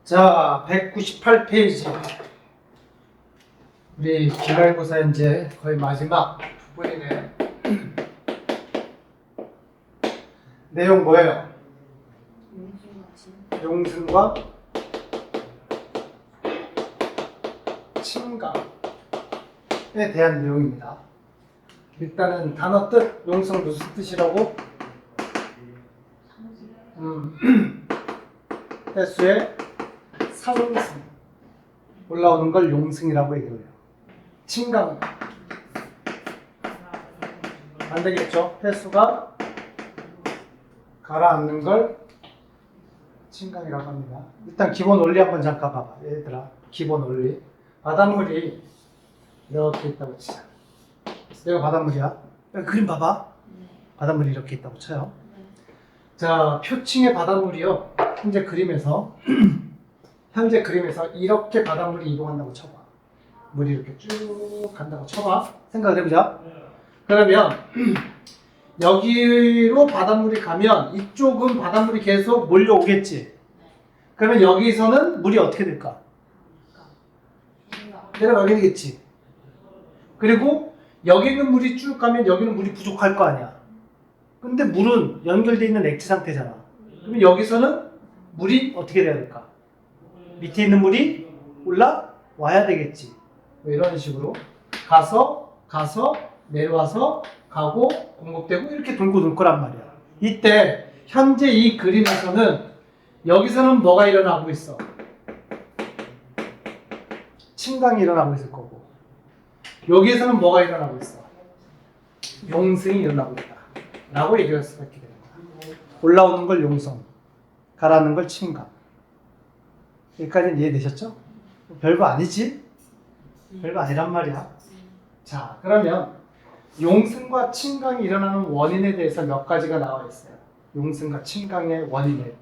자, 198페이지. 우리 기말고사 이제 거의 마지막 부분이네. 내용 뭐예요? 용승과 침감에 대한 내용입니다. 일단은 단어 뜻, 용승 무슨 뜻이라고? 해수의 상승, 올라오는 걸 용승이라고 얘기해요. 침강 안 되겠죠? 해수가 가라앉는 걸 침강이라고 합니다. 일단 기본 원리 한번 잠깐 봐봐. 얘들아, 기본 원리. 바닷물이 이렇게 있다고 치자. 여기가 바닷물이야. 여기 그림 봐봐. 바닷물이 이렇게 있다고 쳐요. 자, 표층의 바닷물이요. 현재 그림에서 이렇게 바닷물이 이동한다고 쳐봐. 물이 이렇게 쭉 간다고 쳐봐. 생각을 해보자. 그러면 여기로 바닷물이 가면 이쪽은 바닷물이 계속 몰려오겠지. 그러면 여기서는 물이 어떻게 될까? 내려가게 되겠지. 그리고 여기 있는 물이 쭉 가면 여기는 물이 부족할 거 아니야. 근데 물은 연결되어 있는 액체 상태잖아. 그러면 여기서는 물이 어떻게 돼야 될까? 밑에 있는 물이 올라와야 되겠지. 뭐 이런 식으로 가서 내려와서 가고 공급되고 이렇게 돌고 거란 말이야. 이때 현재 이 그림에서는 여기서는 뭐가 일어나고 있어? 침강이 일어나고 있을 거고, 여기에서는 뭐가 일어나고 있어? 용승이 일어나고 있다 라고 얘기할 수가 있게 되는 거야. 올라오는 걸 용성, 가라앉는 걸 침강. 여기까지는 이해되셨죠? 별거 아니지? 별거 아니란 말이야. 자, 그러면 용승과 침강이 일어나는 원인에 대해서 몇 가지가 나와 있어요. 용승과 침강의 원인에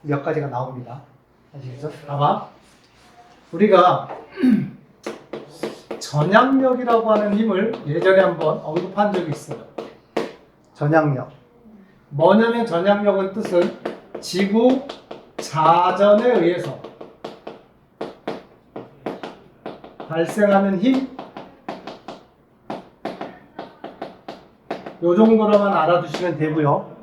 몇 가지가 나옵니다. 아시겠죠? 봐봐. 우리가 전향력이라고 하는 힘을 예전에 한번 언급한 적이 있어요. 전향력. 뭐냐면 전향력은 뜻은 지구 자전에 의해서 발생하는 힘, 요 정도로만 알아두시면 되고요.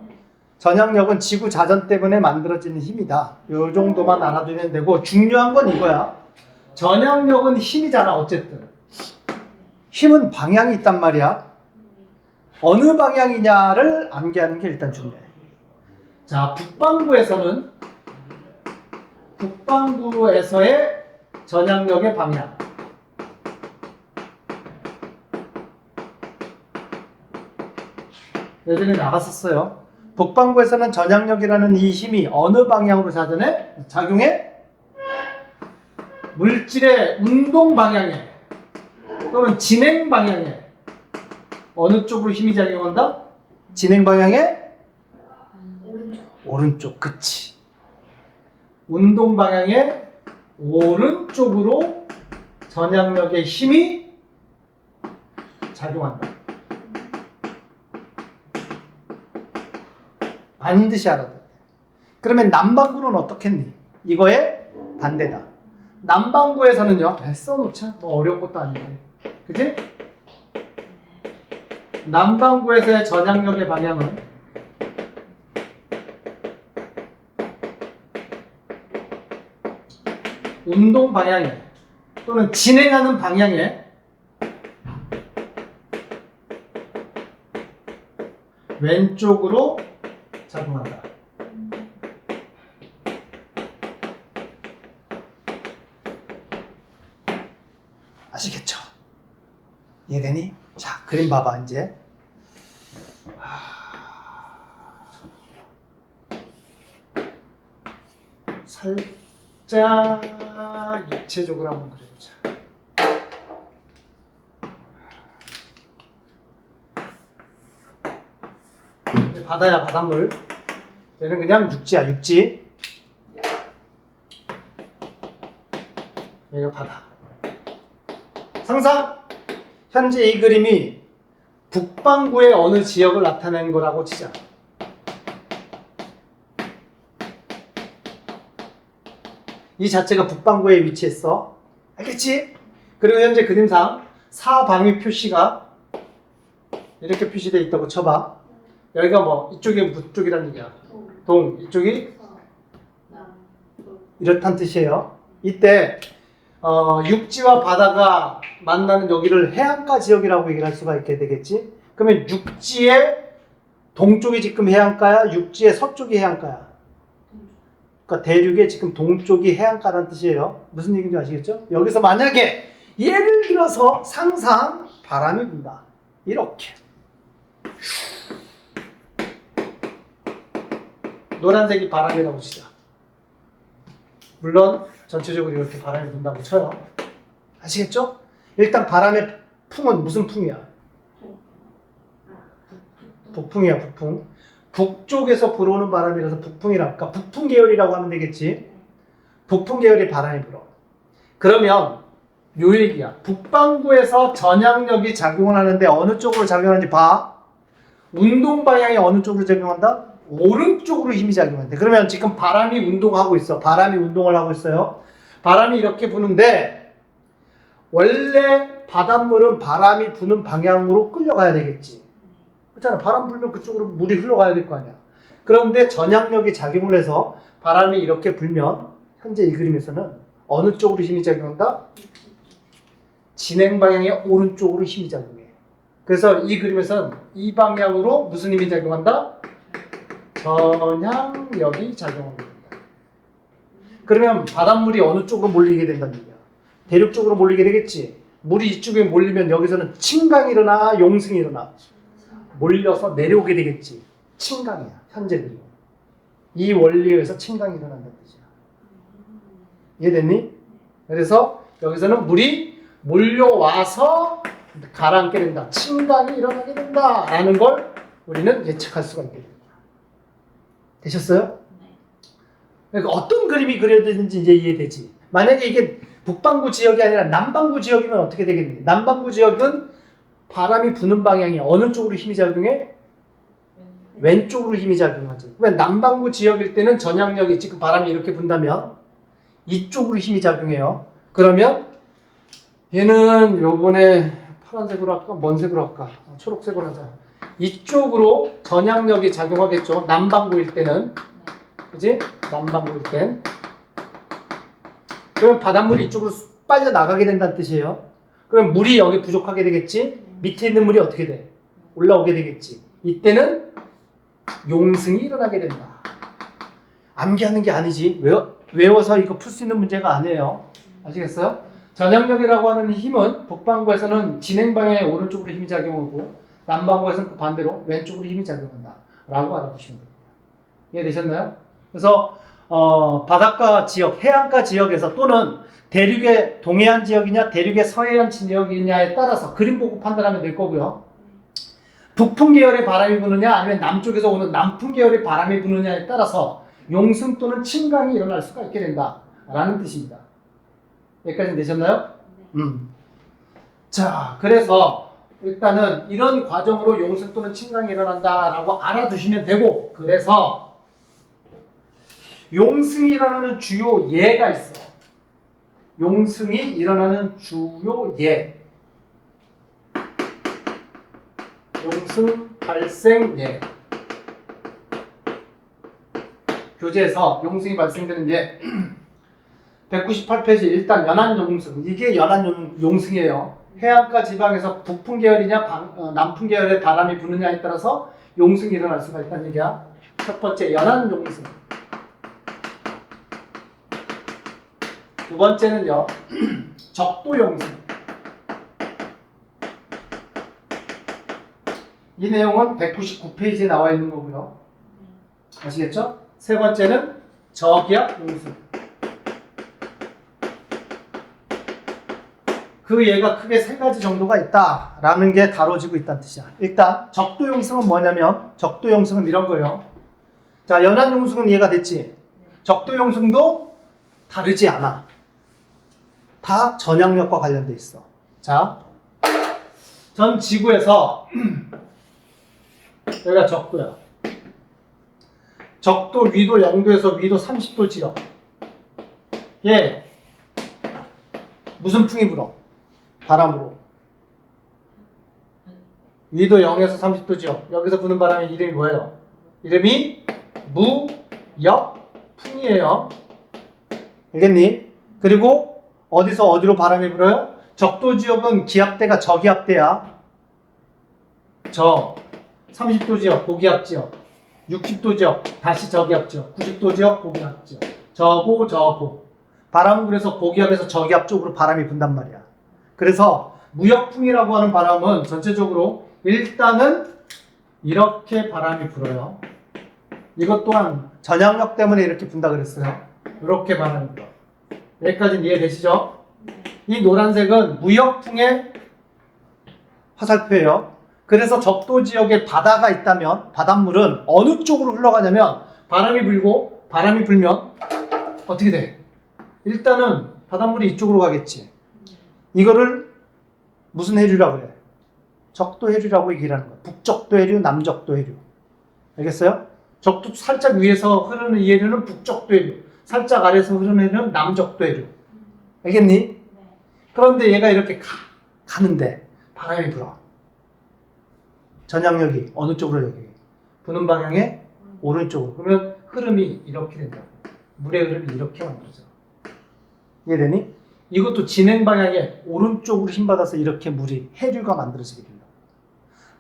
전향력은 지구 자전 때문에 만들어지는 힘이다. 요 정도만 알아두면 되고, 중요한 건 이거야. 전향력은 힘이잖아. 어쨌든 힘은 방향이 있단 말이야. 어느 방향이냐를 암기하는 게 일단 중요해. 자, 북반구에서의 전향력의 방향. 예전에 나갔었어요. 북반구에서는 전향력이라는 이 힘이 어느 방향으로 작용해? 물질의 운동 방향에 또는 진행 방향에 어느 쪽으로 힘이 작용한다? 진행 방향에? 오른쪽. 그치. 운동 방향의 오른쪽으로 전향력의 힘이 작용한다. 반드시 알아야 돼. 그러면 남반구는 어떻겠니? 이거의 반대다. 남반구에서는요, 써놓자. 뭐 어려운 것도 아닌데. 그치? 남반구에서의 전향력의 방향은 운동 방향에 또는 진행하는 방향에 왼쪽으로 작용한다. 아시겠죠? 이해되니? 자, 그림 봐봐, 이제. 살짝 입체적으로 한번 그려보자. 바다야, 바닷물. 얘는 그냥 육지야, 육지. 여기가 바다. 상상! 현재 이 그림이 북반구의 어느 지역을 나타낸 거라고 치자. 이 자체가 북반구에 위치했어. 알겠지? 그리고 현재 그림상 사방위 표시가 이렇게 표시되어 있다고 쳐봐. 여기가 뭐 이쪽이 무쪽이란 얘기야. 동, 이쪽이 이렇다는 뜻이에요. 이때 육지와 바다가 만나는 여기를 해안가 지역이라고 얘기를 할 수가 있게 되겠지. 그러면 육지의 동쪽이 지금 해안가야, 육지의 서쪽이 해안가야. 그러니까 대륙의 지금 동쪽이 해안가라는 뜻이에요. 무슨 얘기인지 아시겠죠? 여기서 만약에 예를 들어서 상상 바람이 분다. 이렇게 노란색이 바람이라고 치자. 물론 전체적으로 이렇게 바람이 분다고 쳐요. 아시겠죠? 일단 바람의 풍은 무슨 풍이야? 북풍이야, 북풍. 북쪽에서 불어오는 바람이라서 북풍이라. 그러니까 북풍 계열이라고 하면 되겠지. 북풍 계열의 바람이 불어. 그러면 요 얘기야. 북반구에서 전향력이 작용을 하는데 어느 쪽으로 작용하는지 봐. 운동 방향이 어느 쪽으로 작용한다? 오른쪽으로 힘이 작용한대. 그러면 지금 바람이 운동하고 있어. 바람이 운동을 하고 있어요. 바람이 이렇게 부는데 원래 바닷물은 바람이 부는 방향으로 끌려가야 되겠지. 그렇잖아. 바람 불면 그쪽으로 물이 흘러가야 될 거 아니야. 그런데 전향력이 작용을 해서 바람이 이렇게 불면 현재 이 그림에서는 어느 쪽으로 힘이 작용한다? 진행 방향의 오른쪽으로 힘이 작용해. 그래서 이 그림에서는 이 방향으로 무슨 힘이 작용한다? 전향력이 작용하게 된다. 그러면 바닷물이 어느 쪽으로 몰리게 된다는 얘기야? 대륙 쪽으로 몰리게 되겠지. 물이 이쪽에 몰리면 여기서는 침강이 일어나, 용승이 일어나. 몰려서 내려오게 되겠지. 침강이야. 현재 그림. 이 원리에 의해서 침강이 일어난다는 뜻이야. 이해됐니? 그래서 여기서는 물이 몰려와서 가라앉게 된다. 침강이 일어나게 된다. 라는 걸 우리는 예측할 수가 있게 됩니다. 되셨어요? 그러니까 어떤 그림이 그려지는지 이제 이해되지. 만약에 이게 북반구 지역이 아니라 남반구 지역이면 어떻게 되겠니? 남반구 지역은 바람이 부는 방향이 어느 쪽으로 힘이 작용해? 왼쪽으로 힘이 작용하지. 왜 남반구 지역일 때는 전향력이 지금 바람이 이렇게 분다면 이쪽으로 힘이 작용해요. 그러면 얘는 요번에 파란색으로 할까? 뭔 색으로 할까? 초록색으로 하자. 이쪽으로 전향력이 작용하겠죠. 남반구일 때는. 그지? 남반구일 땐. 그러면 바닷물이 이쪽으로 빨려 나가게 된다는 뜻이에요. 그럼 물이 여기 부족하게 되겠지? 밑에 있는 물이 어떻게 돼? 올라오게 되겠지. 이때는 용승이 일어나게 된다. 암기하는 게 아니지. 외워서 이거 풀 수 있는 문제가 아니에요. 아시겠어요? 전향력이라고 하는 힘은 북반구에서는 진행 방향의 오른쪽으로 힘이 작용하고 남반구에서는 그 반대로 왼쪽으로 힘이 작용한다. 라고 알아두시면 됩니다. 이해되셨나요? 그래서 바닷가 지역, 해안가 지역에서 또는 대륙의 동해안 지역이냐 대륙의 서해안 지역이냐에 따라서 그림 보고 판단하면 될 거고요. 북풍 계열의 바람이 부느냐 아니면 남쪽에서 오는 남풍 계열의 바람이 부느냐에 따라서 용승 또는 침강이 일어날 수가 있게 된다 라는 뜻입니다. 여기까지 되셨나요? 자, 그래서 일단은 이런 과정으로 용승 또는 침강이 일어난다 라고 알아두시면 되고, 그래서 용승이 일어나는 주요 예가 있어. 용승이 일어나는 주요 예. 용승 발생 예. 교재에서 용승이 발생되는 예 198페이지 일단 연안용승. 이게 연안용승이에요. 해안가 지방에서 북풍 계열이냐 남풍 계열의 바람이 부느냐에 따라서 용승이 일어날 수가 있다는 얘기야. 첫 번째 연안용승. 두 번째는요 적도용승. 이 내용은 199페이지에 나와 있는 거고요. 아시겠죠? 세 번째는 저기압용승. 그 예가 크게 세 가지 정도가 있다라는 게 다뤄지고 있다는 뜻이야. 일단 적도용승은 뭐냐면 적도용승은 이런 거예요. 자, 연안용승은 이해가 됐지? 적도용승도 다르지 않아. 다 전향력과 관련돼 있어. 자, 전 지구에서 여기가 적도야. 적도 위도 0도에서 위도 30도 지역. 얘 무슨 풍이 불어? 바람으로. 위도 0에서 30도죠. 여기서 부는 바람의 이름이 뭐예요? 이름이 무역풍이에요. 알겠니? 그리고 어디서 어디로 바람이 불어요? 적도 지역은 기압대가 저기압대야. 30도 지역 고기압 지역, 60도 지역 다시 저기압 지역, 90도 지역 고기압 지역. 저고. 바람은 그래서 고기압에서 저기압 쪽으로 바람이 분단 말이야. 그래서 무역풍이라고 하는 바람은 전체적으로 일단은 이렇게 바람이 불어요. 이것 또한 전향력 때문에 이렇게 분다 그랬어요. 이렇게 바람이 불어. 여기까지는 이해되시죠? 이 노란색은 무역풍의 화살표예요. 그래서 적도 지역에 바다가 있다면 바닷물은 어느 쪽으로 흘러가냐면 바람이 불면 어떻게 돼? 일단은 바닷물이 이쪽으로 가겠지. 이거를 무슨 해류라고 해? 적도 해류라고 얘기를 하는 거야. 북적도 해류, 남적도 해류. 알겠어요? 적도 살짝 위에서 흐르는 이 해류는 북적도 해류, 살짝 아래에서 흐르는 해류는 남적도 해류. 알겠니? 그런데 얘가 이렇게 가는데 바람이 불어. 전향력이 어느 쪽으로 여기? 부는 방향의 오른쪽으로. 그러면 흐름이 이렇게 된다고. 물의 흐름이 이렇게 만들어져. 이해되니? 이것도 진행 방향의 오른쪽으로 힘받아서 이렇게 물이 해류가 만들어지게 된다.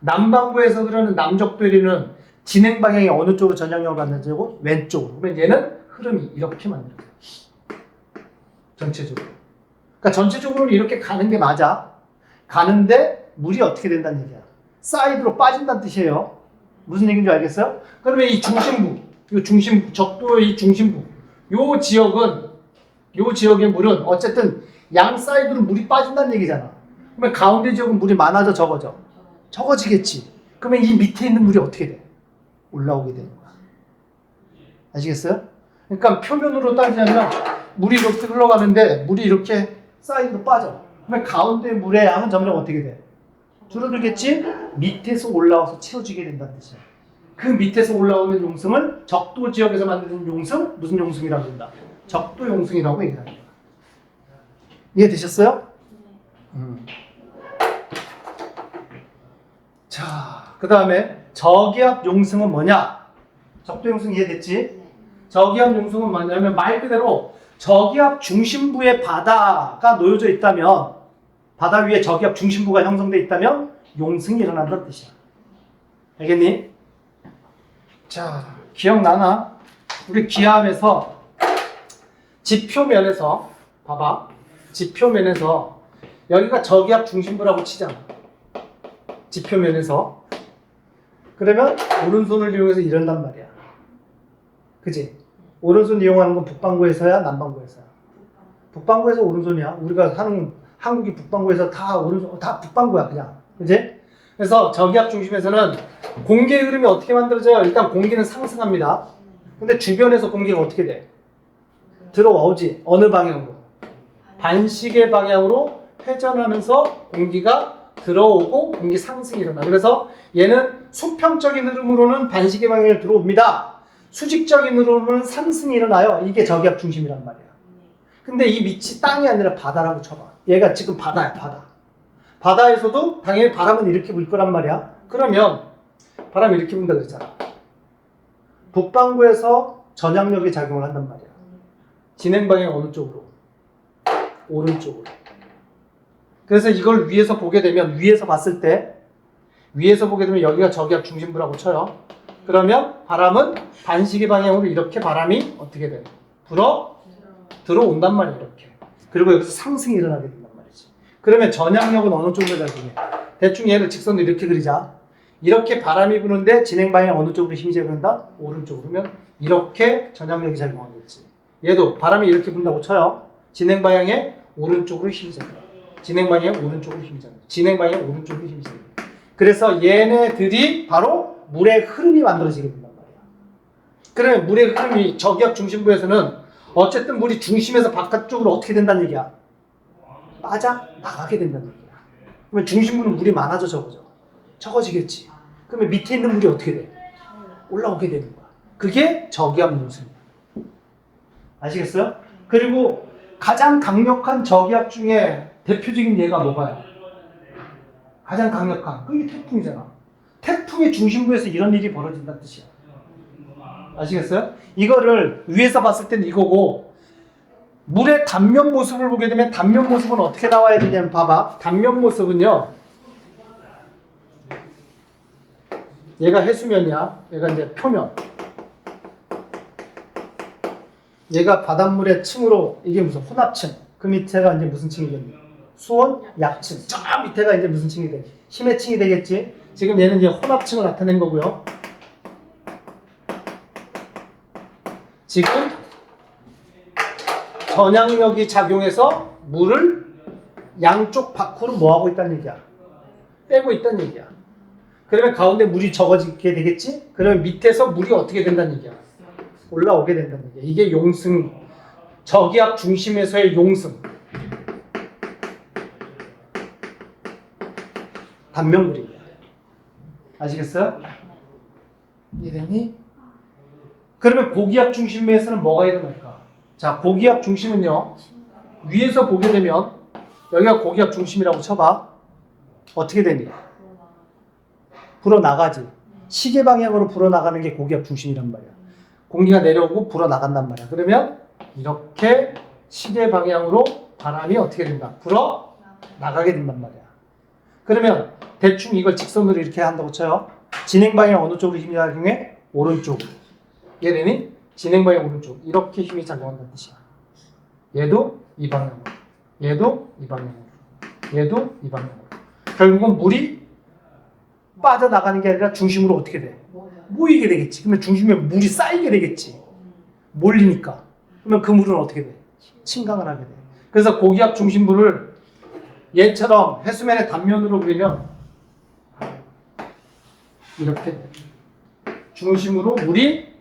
남반구에서 흐르는 남적도 해류는 진행 방향이 어느 쪽으로 전향력을 만들어지고 왼쪽으로. 그러면 얘는 흐름이 이렇게 만들어져. 전체적으로. 그러니까 전체적으로는 이렇게 가는 게 맞아. 가는데 물이 어떻게 된다는 얘기야. 사이드로 빠진다는 뜻이에요. 무슨 얘기인지 알겠어요? 그러면 이 중심부, 적도의 이 중심부, 요 지역의 물은 어쨌든 양 사이드로 물이 빠진다는 얘기잖아. 그러면 가운데 지역은 물이 많아져, 적어져? 적어지겠지. 그러면 이 밑에 있는 물이 어떻게 돼? 올라오게 되는 거야. 아시겠어요? 그러니까 표면으로 따지자면 물이 이렇게 흘러가는데 물이 이렇게 사이드로 빠져. 그러면 가운데 물의 양은 점점 어떻게 돼? 줄어들겠지? 밑에서 올라와서 채워지게 된다는 뜻이야. 그 밑에서 올라오는 용승을 적도 지역에서 만드는 용승, 무슨 용승이라고 한다? 적도 용승이라고 얘기합니다. 이해되셨어요? 자, 그 다음에 저기압 용승은 뭐냐? 적도 용승 이해됐지? 저기압 용승은 뭐냐면 말 그대로 저기압 중심부에 바다가 놓여져 있다면, 바다 위에 저기압 중심부가 형성되어 있다면 용승이 일어난다는 뜻이야. 알겠니? 자, 기억나나? 우리 기하함에서 지표면에서 봐봐. 지표면에서 여기가 저기압 중심부라고 치잖아. 지표면에서. 그러면 오른손을 이용해서 이런단 말이야. 그지? 오른손 이용하는 건 북반구에서야 남반구에서야? 북반구에서 오른손이야. 우리가 사는 한국이 북반구에서 다 오른손, 다 북반구야 그냥. 그지? 그래서 저기압 중심에서는 공기의 흐름이 어떻게 만들어져요? 일단 공기는 상승합니다. 근데 주변에서 공기가 어떻게 돼? 들어오지. 어느 방향으로? 반시계 방향으로 회전하면서 공기가 들어오고 공기 상승이 일어나. 그래서 얘는 수평적인 흐름으로는 반시계 방향으로 들어옵니다. 수직적인 흐름으로는 상승이 일어나요. 이게 저기압 중심이란 말이야. 근데 이 밑이 땅이 아니라 바다라고 쳐봐. 얘가 지금 바다야, 바다. 바다에서도 당연히 바람은 이렇게 불 거란 말이야. 그러면 바람이 이렇게 분다 그랬잖아. 북반구에서 전향력이 작용을 한단 말이야. 진행 방향 어느 쪽으로? 오른쪽으로. 그래서 이걸 위에서 보게 되면, 위에서 봤을 때, 위에서 보게 되면 여기가 저기압 중심부라고 쳐요. 그러면 바람은 반시계 방향으로 이렇게 바람이 어떻게 돼? 들어온단 말이야, 이렇게. 그리고 여기서 상승이 일어나게 된단 말이지. 그러면 전향력은 어느 쪽으로 작용해? 대충 얘를 직선으로 이렇게 그리자. 이렇게 바람이 부는데 진행 방향 어느 쪽으로 힘이 작용한다? 오른쪽으로. 그러면 이렇게 전향력이 작용하겠지. 얘도 바람이 이렇게 분다고 쳐요. 진행 방향에 오른쪽으로 힘이 작용해. 진행 방향에 오른쪽으로 힘이 작용해. 진행 방향에 오른쪽으로 힘이 작용해. 그래서 얘네들이 바로 물의 흐름이 만들어지게 된단 말이야. 그러면 물의 흐름이 저기압 중심부에서는 어쨌든 물이 중심에서 바깥쪽으로 어떻게 된다는 얘기야? 빠져나가게 된다는 얘기야. 그러면 중심부는 물이 많아져, 적어지겠지. 그러면 밑에 있는 물이 어떻게 돼? 올라오게 되는 거야. 그게 저기압 용승이야. 아시겠어요? 그리고 가장 강력한 저기압 중에 대표적인 예가 뭐가요? 가장 강력한 그게 태풍이잖아. 태풍의 중심부에서 이런 일이 벌어진다는 뜻이야. 아시겠어요? 이거를 위에서 봤을 때는 이거고, 물의 단면 모습을 보게 되면 단면 모습은 어떻게 나와야 되냐면 봐봐. 단면 모습은요, 얘가 해수면이야. 얘가 이제 표면. 얘가 바닷물의 층으로, 이게 무슨 혼합층. 그 밑에가 이제 무슨 층이겠니? 수온, 약층. 저 밑에가 이제 무슨 층이 돼? 심해 층이 되겠지? 지금 얘는 이제 혼합층을 나타낸 거고요. 지금 전향력이 작용해서 물을 양쪽 밖으로 뭐하고 있다는 얘기야? 빼고 있다는 얘기야. 그러면 가운데 물이 적어지게 되겠지? 그러면 밑에서 물이 어떻게 된다는 얘기야? 올라오게 된다는 얘기야. 이게 용승, 저기압 중심에서의 용승. 단면물이에요. 아시겠어요? 이해되니? 그러면 고기압 중심에서는 뭐가 일어날까? 자, 고기압 중심은요, 위에서 보게 되면, 여기가 고기압 중심이라고 쳐봐. 어떻게 되니? 불어나가지. 시계 방향으로 불어나가는 게 고기압 중심이란 말이야. 공기가 내려오고 불어나간단 말이야. 그러면 이렇게 시계 방향으로 바람이 어떻게 된다? 불어나가게 된단 말이야. 그러면 대충 이걸 직선으로 이렇게 한다고 쳐요. 진행 방향 어느 쪽으로 힘이 작용해? 오른쪽으로. 얘는 진행 방향 오른쪽. 이렇게 힘이 작용한다는 뜻이야. 얘도 이 방향으로. 얘도 이 방향으로. 얘도 이 방향으로. 결국은 물이 빠져나가는 게 아니라 중심으로 어떻게 돼? 모이게 되겠지. 그러면 중심에 물이 쌓이게 되겠지. 몰리니까. 그러면 그 물은 어떻게 돼? 침강을 하게 돼. 그래서 고기압 중심부를 얘처럼 해수면의 단면으로 그리면 이렇게 돼. 중심으로 물이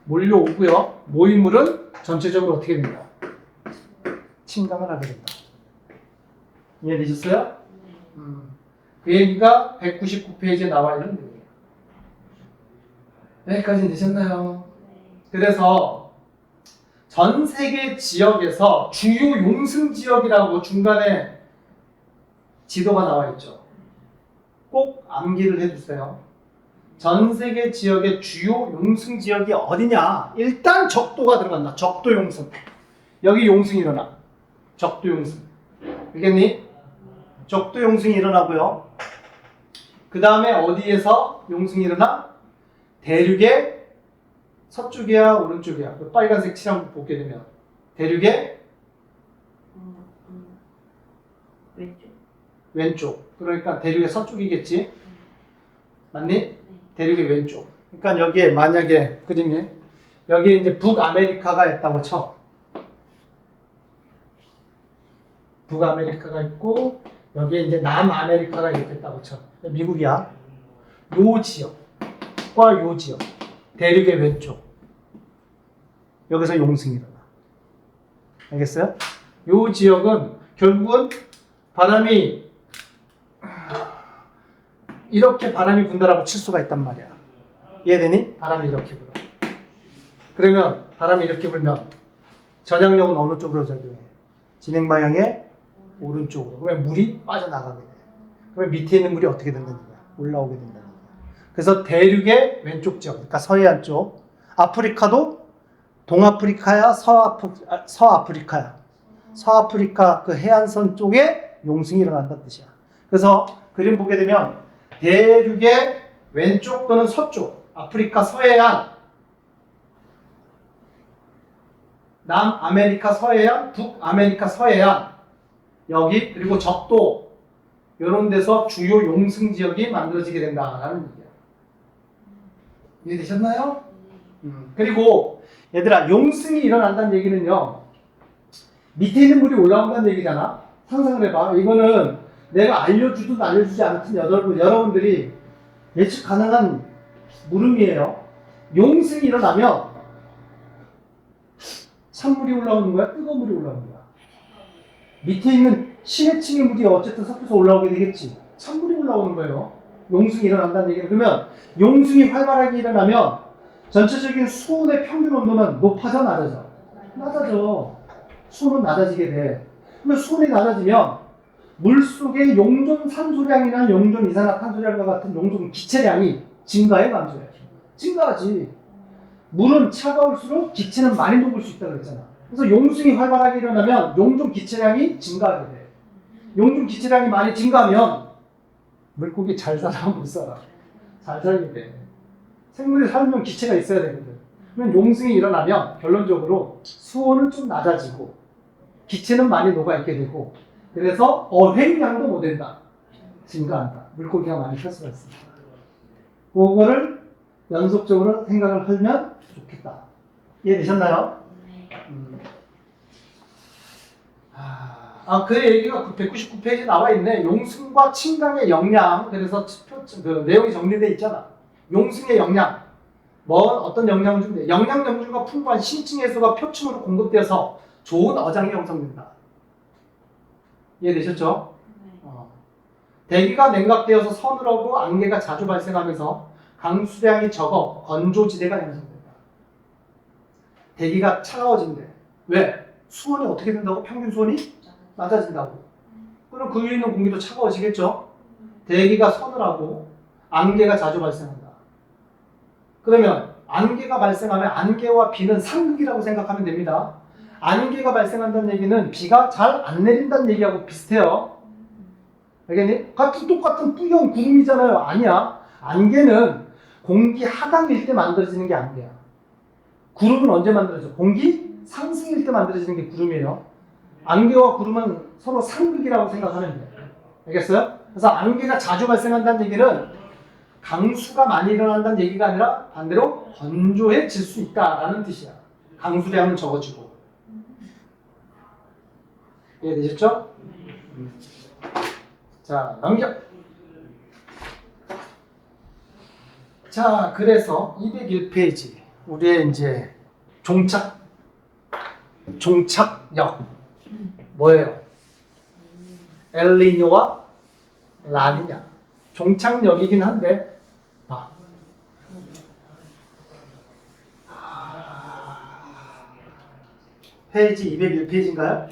몰려오고요. 모인 물은 전체적으로 어떻게 된다? 침강을 하게 된다. 이해되셨어요? 그 얘기가 199페이지에 나와 있는 내용이에요. 여기까지는 되셨나요? 그래서 전 세계 지역에서 주요 용승 지역이라고 중간에 지도가 나와 있죠. 꼭 암기를 해주세요. 전 세계 지역의 주요 용승 지역이 어디냐? 일단 적도가 들어간다. 적도 용승. 여기 용승이 일어나. 적도 용승. 알겠니? 적도 용승이 일어나고요. 그 다음에 어디에서 용승이 일어나? 대륙의 서쪽이야, 오른쪽이야. 그 빨간색 칠한 보게 되면 대륙의 왼쪽. 그러니까 대륙의 서쪽이겠지. 맞니? 대륙의 왼쪽. 그러니까 여기에 만약에 그림에 여기에 이제 북아메리카가 있다고 쳐. 북아메리카가 있고 여기에 이제 남아메리카가 이렇게 있다고 쳐. 미국이야. 요 지역과 요 지역. 대륙의 왼쪽. 여기서 용승이 일어나. 알겠어요? 요 지역은 결국은 바람이 이렇게 바람이 분다라고 칠 수가 있단 말이야. 이해되니? 바람이 이렇게 불어. 그러면 바람이 이렇게 불면 전향력은 어느 쪽으로 작용해? 진행 방향의 오른쪽으로. 그러면 물이 빠져나가게 돼. 그러면 밑에 있는 물이 어떻게 된다는 거야? 올라오게 된다는 거야. 그래서 대륙의 왼쪽 지역, 그러니까 서해안 쪽. 아프리카도 동아프리카야, 서아프리카야. 서아프리카 그 해안선 쪽에 용승이 일어난다는 뜻이야. 그래서 그림 보게 되면 대륙의 왼쪽 또는 서쪽, 아프리카 서해안, 남아메리카 서해안, 북아메리카 서해안, 여기 그리고 적도 이런 데서 주요 용승 지역이 만들어지게 된다라는 얘기야. 이해되셨나요? 그리고 얘들아, 용승이 일어난다는 얘기는요, 밑에 있는 물이 올라온다는 얘기잖아. 상상을 해봐. 이거는 내가 알려주든 알려주지 않든 여러분들이 예측 가능한 물음이에요. 용승이 일어나면 찬물이 올라오는 거야? 뜨거운 물이 올라오는 거야? 밑에 있는 심해층의 물이 어쨌든 섞여서 올라오게 되겠지. 찬물이 올라오는 거예요. 용승이 일어난다는 얘기는. 그러면 용승이 활발하게 일어나면 전체적인 수온의 평균 온도는 높아져 낮아져? 낮아져. 수온은 낮아지게 돼. 그러면 수온이 낮아지면 물속의 용존 산소량이나 용존 이산화탄소량과 같은 용존 기체량이 증가해, 감소해? 증가하지. 물은 차가울수록 기체는 많이 녹을 수 있다고 그랬잖아. 그래서 용승이 활발하게 일어나면 용존 기체량이 증가하게 돼. 용존 기체량이 많이 증가하면 물고기 잘 살아, 못 살아? 잘 살게 돼. 생물이 살면 기체가 있어야 되거든. 그러면 용승이 일어나면 결론적으로 수온은 좀 낮아지고 기체는 많이 녹아있게 되고, 그래서 어획량도 못 된다. 증가한다. 물고기가 많이 살 수가 있습니다. 그거를 연속적으로 생각을 하면 좋겠다. 이해되셨나요? 그 얘기가 199페이지에 나와 있네. 용승과 침강의 영양. 그래서 그 내용이 정리되어 있잖아. 용승의 영양. 어떤 영양을 준대? 영양 영주가 풍부한 신층해수가 표층으로 공급되어서 좋은 어장이 형성된다. 이해되셨죠? 대기가 냉각되어서 서늘하고 안개가 자주 발생하면서 강수량이 적어 건조지대가 형성된다. 대기가 차가워진대. 왜? 수온이 어떻게 된다고? 평균 수온이 낮아진다고. 그럼 그 위에 있는 공기도 차가워지겠죠? 대기가 서늘하고 안개가 자주 발생한다. 그러면 안개가 발생하면 안개와 비는 상극이라고 생각하면 됩니다. 안개가 발생한다는 얘기는 비가 잘 안 내린다는 얘기하고 비슷해요. 알겠니? 똑같은 뿌연 구름이잖아요. 아니야. 안개는 공기 하강일 때 만들어지는 게 안개야. 구름은 언제 만들어져? 공기 상승일 때 만들어지는 게 구름이에요. 안개와 구름은 서로 상극이라고 생각하면 돼요. 알겠어요? 그래서 안개가 자주 발생한다는 얘기는 강수가 많이 일어난다는 얘기가 아니라 반대로 건조해질 수 있다라는 뜻이야. 강수량은 적어지고. 이해되셨죠? 자, 넘겨. 자, 그래서 201페이지. 우리의 이제 종착역. 뭐예요? 엘니뇨와 라니냐. 종착역이긴 한데, 페이지 201페이지인가요?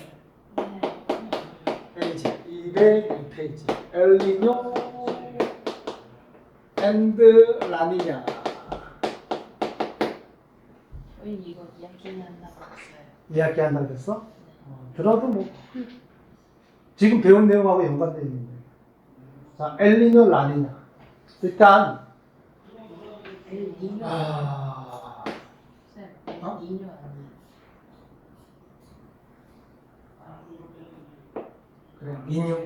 페이지 201페이지. 엘니뇨 앤드 라니냐. 이거 이야기한다고 했어요. 이야기한다고 했어? 들어도 뭐 지금 배운 내용하고 연관되어 있는데. 자, 엘니뇨 라니냐. 일단 엘니뇨. 쌤, 엘니뇨 아니에요? 그래, 니뇨.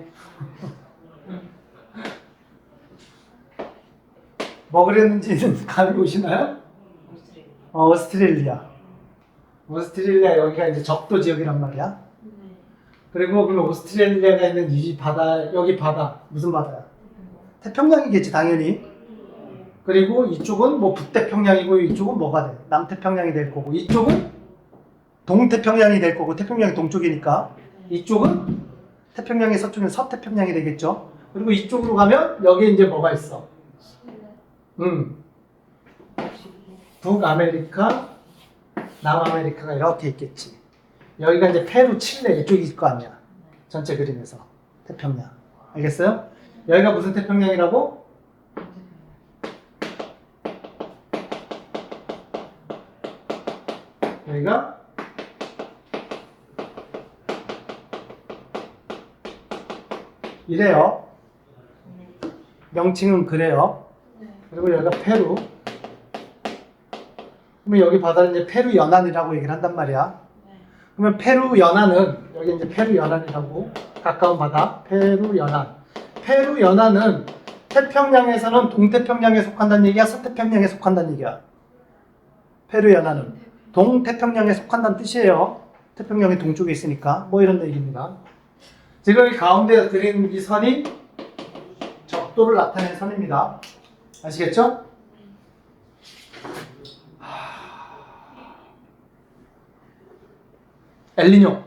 뭐 그랬는지는 감이 오시나요? 오스트레일리아. 오스트레일리아 여기가 이제 적도 지역이란 말이야. 그리고 그 오스트레일리아가 있는 이 바다, 여기 바다 무슨 바다야? 태평양이겠지 당연히. 그리고 이쪽은 뭐 북태평양이고 이쪽은 뭐가 돼? 남태평양이 될 거고 이쪽은 동태평양이 될 거고 태평양이 동쪽이니까 이쪽은 태평양의 서쪽은 서태평양이 되겠죠. 그리고 이쪽으로 가면 여기 이제 뭐가 있어? 북아메리카, 남아메리카가 이렇게 있겠지. 여기가 이제 페루, 칠레 이쪽일 거 아니야. 전체 그림에서 태평양. 알겠어요? 여기가 무슨 태평양이라고? 여기가 이래요. 명칭은 그래요. 그리고 여기가 페루. 그러면 여기 바다는 이제 페루 연안이라고 얘기를 한단 말이야. 그러면 페루 연안은 여기 이제 페루 연안이라고 가까운 바다 페루 연안. 페루 연안은 태평양에서는 동태평양에 속한다는 얘기야, 서태평양에 속한다는 얘기야. 페루 연안은 동태평양에 속한다는 뜻이에요. 태평양이 동쪽에 있으니까 뭐 이런 얘기입니다. 지금 이 가운데 그린 이 선이 적도를 나타내는 선입니다. 아시겠죠? 엘니뇨.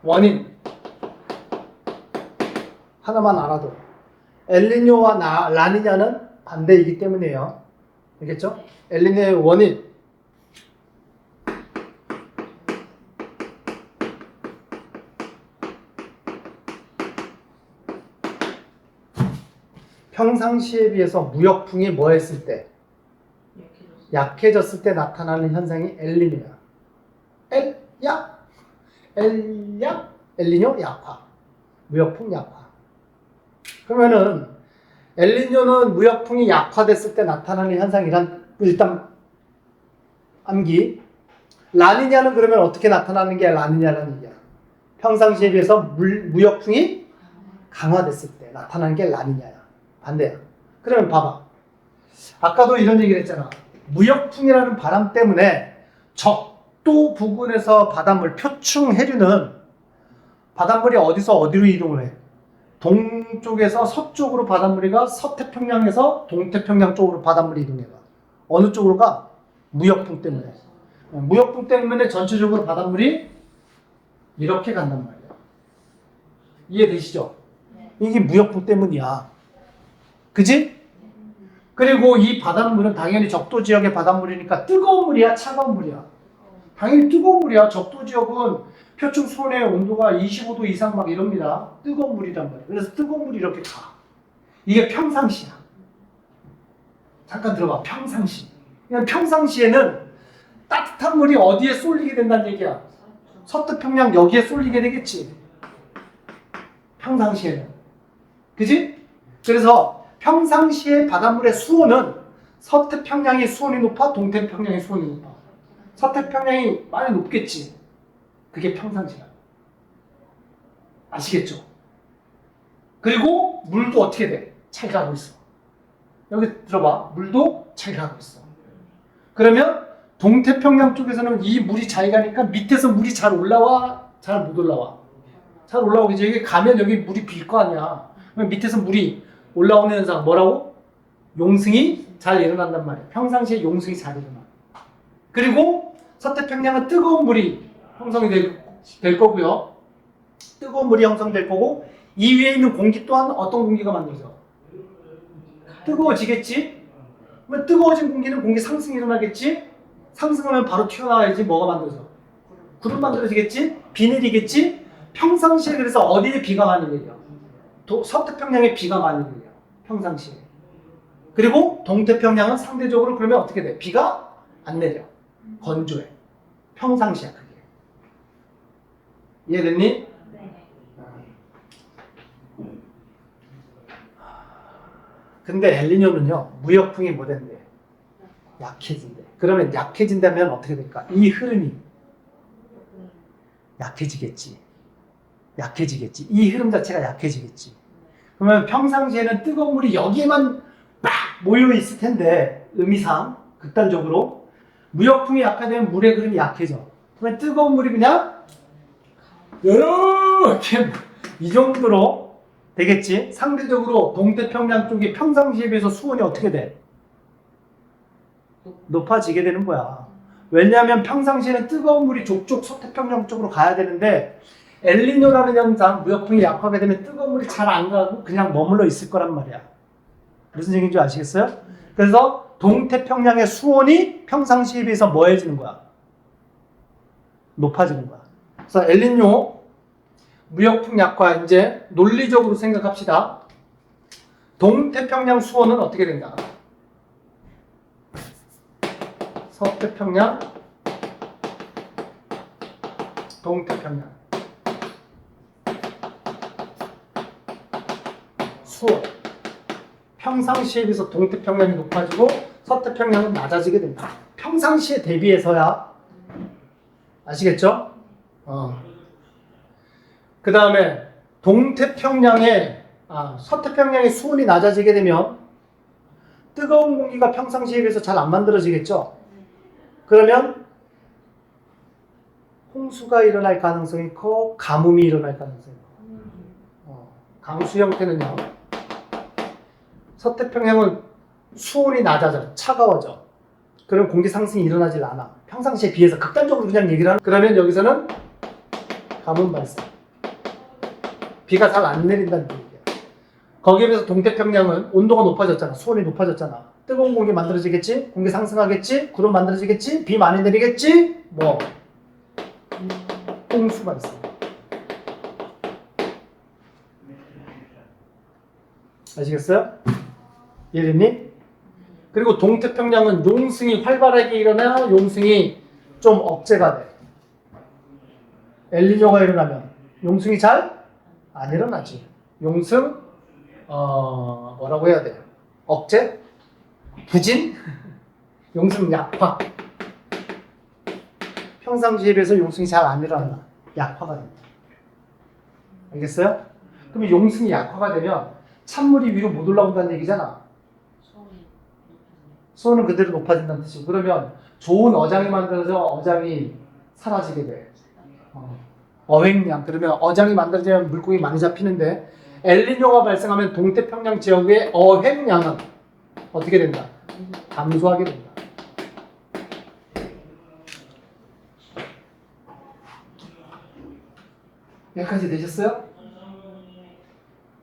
원인 하나만 알아도 엘니뇨와 라니냐는 반대이기 때문이에요. 알겠죠? 엘니뇨의 원인. 평상시에 비해서 무역풍이 뭐 했을 때? 약해졌을 때 나타나는 현상이 엘니뇨야. 엘니뇨 약화. 무역풍 약화. 그러면은 엘니뇨는 무역풍이 약화됐을 때 나타나는 현상이란 일단 암기. 라니냐는 그러면 어떻게 나타나는 게 라니냐라는 얘기야. 평상시에 비해서 무역풍이 강화됐을 때 나타나는 게 라니냐야. 반대야. 그러면 봐봐. 아까도 이런 얘기를 했잖아. 무역풍이라는 바람 때문에 적도 부근에서 바닷물, 표층 해류는 바닷물이 어디서 어디로 이동을 해? 동쪽에서 서쪽으로 바닷물이 가, 서태평양에서 동태평양 쪽으로 바닷물이 이동해 가. 어느 쪽으로 가? 무역풍 때문에. 무역풍 때문에 전체적으로 바닷물이 이렇게 간단 말이야. 이해되시죠? 이게 무역풍 때문이야. 그지? 그리고 이 바닷물은 당연히 적도 지역의 바닷물이니까 뜨거운 물이야, 차가운 물이야? 당연히 뜨거운 물이야. 적도 지역은 표층 수온의 온도가 25도 이상 막 이럽니다. 뜨거운 물이란 말이야. 그래서 뜨거운 물이 이렇게 가. 이게 평상시야. 잠깐 들어봐. 평상시. 그냥 평상시에는 따뜻한 물이 어디에 쏠리게 된다는 얘기야? 서태평양 여기에 쏠리게 되겠지. 평상시에는. 그지? 그래서 평상시에 바닷물의 수온은 서태평양의 수온이 높아? 동태평양의 수온이 높아? 서태평양이 많이 높겠지. 그게 평상시야. 아시겠죠? 그리고 물도 어떻게 돼? 잘 가고 있어. 여기 들어봐. 물도 잘 가고 있어. 그러면 동태평양 쪽에서는 이 물이 잘 가니까 밑에서 물이 잘 올라와? 잘 못 올라와? 잘 올라오겠지. 여기 가면 여기 물이 빌 거 아니야. 그럼 밑에서 물이 올라오는 현상 뭐라고? 용승이 잘 일어난단 말이야. 평상시에 용승이 잘 일어나. 그리고 서태평양은 뜨거운 물이 형성이 될 거고요. 뜨거운 물이 형성될 거고 이 위에 있는 공기 또한 어떤 공기가 만들어져? 뜨거워지겠지? 그러면 뜨거워진 공기는 공기 상승이 일어나겠지? 상승하면 바로 튀어나와야지. 뭐가 만들어져? 구름 만들어지겠지? 비 내리겠지? 평상시에 그래서 어디에 비가 많이 내려? 서태평양에 비가 많이 내려. 평상시에. 그리고 동태평양은 상대적으로 그러면 어떻게 돼? 비가 안 내려. 건조해. 평상시야 그게. 이해됐니? 네. 근데 엘니뇨는요 무역풍이 뭐 된대? 약해진대. 그러면 약해진다면 어떻게 될까? 이 흐름이 약해지겠지. 약해지겠지. 이 흐름 자체가 약해지겠지. 그러면 평상시에는 뜨거운 물이 여기에만 막 모여 있을 텐데 의미상 극단적으로 무역풍이 약화되면 물의 흐름이 약해져. 그러면 뜨거운 물이 그냥 이렇게 이 정도로 되겠지. 상대적으로 동태평양 쪽이 평상시에 비해서 수온이 어떻게 돼? 높아지게 되는 거야. 왜냐하면 평상시에는 뜨거운 물이 족족 서태평양 쪽으로 가야 되는데 엘니뇨라는 현상, 무역풍이 약화가 되면 뜨거운 물이 잘 안 가고 그냥 머물러 있을 거란 말이야. 무슨 얘기인지 아시겠어요? 그래서 동태평양의 수온이 평상시에 비해서 뭐해지는 거야? 높아지는 거야. 그래서 엘니뇨 무역풍 약화 이제 논리적으로 생각합시다. 동태평양 수온은 어떻게 된다? 서태평양, 동태평양 수온 평상시에 비해서 동태평양이 높아지고 서태평양은 낮아지게 된다. 평상시에 대비해서야. 아시겠죠? 그 다음에 서태평양의 수온이 낮아지게 되면 뜨거운 공기가 평상시에 비해서 잘 안 만들어지겠죠? 그러면 홍수가 일어날 가능성이 커, 가뭄이 일어날 가능성이 커. 강수 형태는요. 서태평양은 수온이 낮아져, 차가워져. 그럼 공기 상승이 일어나질 않아. 평상시에 비해서 극단적으로 그냥 얘기를 하는. 그러면 여기서는 가뭄 발생. 비가 잘 안 내린다는 얘기야. 거기에 비해서 동태평양은 온도가 높아졌잖아. 수온이 높아졌잖아. 뜨거운 공기 만들어지겠지? 공기 상승하겠지? 구름 만들어지겠지? 비 많이 내리겠지? 뭐? 홍수가 있어. 아시겠어요? 이해됐니? 그리고 동태평양은 용승이 활발하게 일어나 용승이 좀 억제가 돼. 엘니뇨가 일어나면 용승이 잘 안 일어나지. 용승 뭐라고 해야 돼? 억제? 부진? 용승 약화. 평상시에 비해서 용승이 잘 안 일어나. 약화가 됩니다. 알겠어요? 그럼 용승이 약화가 되면 찬물이 위로 못 올라온다는 얘기잖아. 수온은 그대로 높아진다는 뜻이고, 그러면 좋은 어장이 만들어져 어장이 사라지게 돼. 어획량. 그러면 어장이 만들어지면 물고기 많이 잡히는데 엘니뇨가 발생하면 동태평양 지역의 어획량은 어떻게 된다? 감소하게 된다. 여기까지 되셨어요?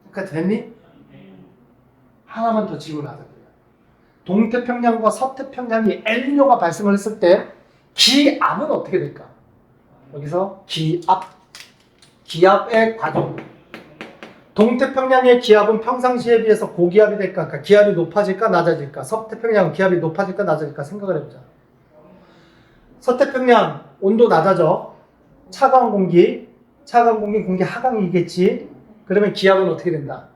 여기까지 됐니? 하나만 더 짚고 나서 그래요. 동태평양과 서태평양이 엘니뇨가 발생을 했을 때 기압은 어떻게 될까? 여기서 기압의 과정. 동태평양의 기압은 평상시에 비해서 고기압이 될까? 그러니까 기압이 높아질까 낮아질까? 서태평양은 기압이 높아질까 낮아질까? 생각을 해보자. 서태평양 온도 낮아져. 차가운 공기 공기 하강이겠지. 그러면 기압은 어떻게 된다?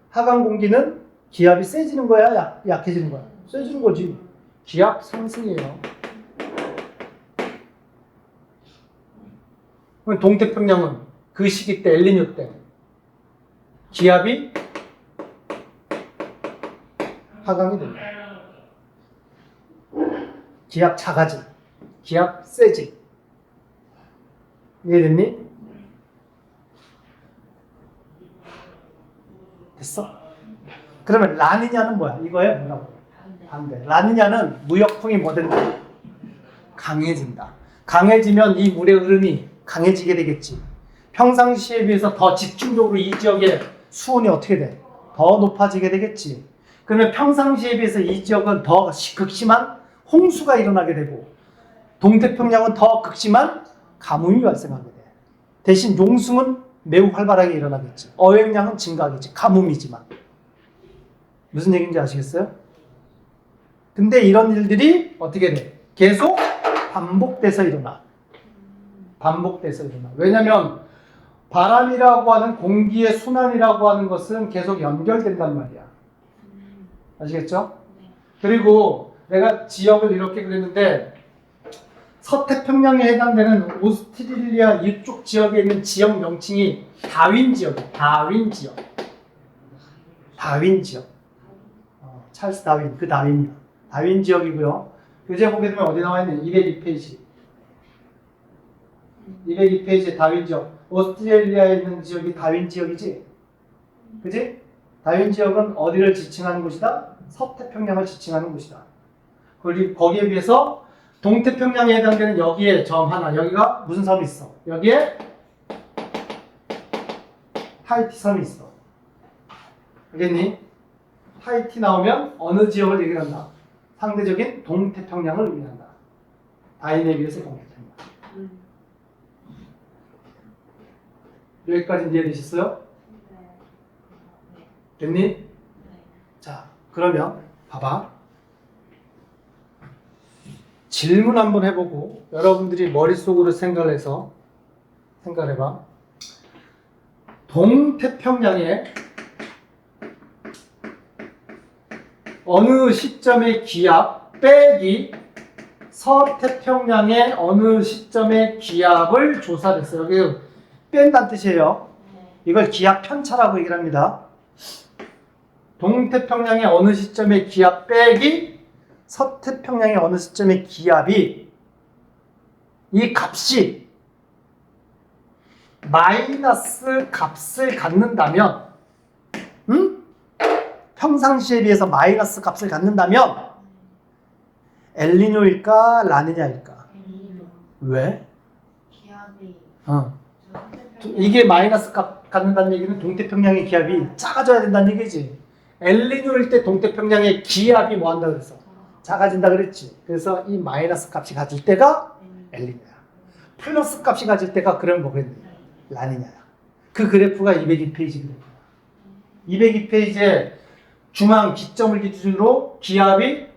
하강 공기는 기압이 세지는 거야? 약해지는 거야? 세지는 거지. 기압 상승이에요. 동태평양은 그 시기 때 엘니뇨 때 기압이 하강이 된다. 기압 작아지. 기압 세지. 이해됐니? 됐어? 그러면 라니냐는 뭐야? 이거에 뭐라고? 반대. 라니냐는 무역풍이 뭐 된다? 강해진다. 강해지면 이 물의 흐름이 강해지게 되겠지. 평상시에 비해서 더 집중적으로 이 지역의 수온이 어떻게 돼? 더 높아지게 되겠지. 그러면 평상시에 비해서 이 지역은 더 극심한 홍수가 일어나게 되고 동태평양은 더 극심한 가뭄이 발생하게 돼. 대신 용승은 매우 활발하게 일어나겠지. 어획량은 증가하겠지. 가뭄이지만. 무슨 얘기인지 아시겠어요? 근데 이런 일들이 어떻게 돼? 계속 반복돼서 일어나. 왜냐면 바람이라고 하는 공기의 순환이라고 하는 것은 계속 연결된단 말이야. 아시겠죠? 그리고 내가 지역을 이렇게 그렸는데 서태평양에 해당되는 오스트레일리아 이쪽 지역에 있는 지역 명칭이 다윈 지역이에요. 다윈 지역. 찰스 다윈, 그 다윈이야. 다윈 지역이고요. 교재 보게 되면 어디 나와 있는 202페이지. 202페이지에 다윈 지역. 오스트레일리아에 있는 지역이 다윈 지역이지? 그지? 다윈 지역은 어디를 지칭하는 곳이다? 서태평양을 지칭하는 곳이다. 그리고 거기에 비해서 동태평양에 해당되는 여기에 점 하나, 여기가 무슨 섬이 있어? 여기에 타히티 섬이 있어. 알겠니? 타히티 나오면 어느 지역을 얘기한다? 상대적인 동태평양을 의미한다. 다윈에 비해서 동태평양. 여기까지 이해되셨어요? 됐니? 자, 그러면 봐봐. 질문 한번 해보고 여러분들이 머릿속으로 생각해봐. 동태평양에 어느 시점의 기압 빼기 서태평양의 어느 시점의 기압을 조사를 했어요. 여기 뺀다는 뜻이에요. 이걸 기압 편차라고 얘기를 합니다. 동태평양의 어느 시점의 기압 빼기 서태평양의 어느 시점의 기압이 이 값이 마이너스 값을 갖는다면 평상시에 비해서 마이너스 값을 갖는다면 엘니뇨일까 라니냐일까? 왜? 기압이 이게 마이너스 값 갖는다는 얘기는 동태평양의 기압이 작아져야 된다는 얘기지. 엘니뇨일 때 동태평양의 기압이 뭐 한다 그랬어? 작아진다 그랬지. 그래서 이 마이너스 값이 가질 때가 엘니뇨야. 플러스 값이 가질 때가 그럼 뭐겠니? 라니냐야. 그 그래프가 202페이지 그래프야. 202페이지에 중앙 기점을 기준으로 기압이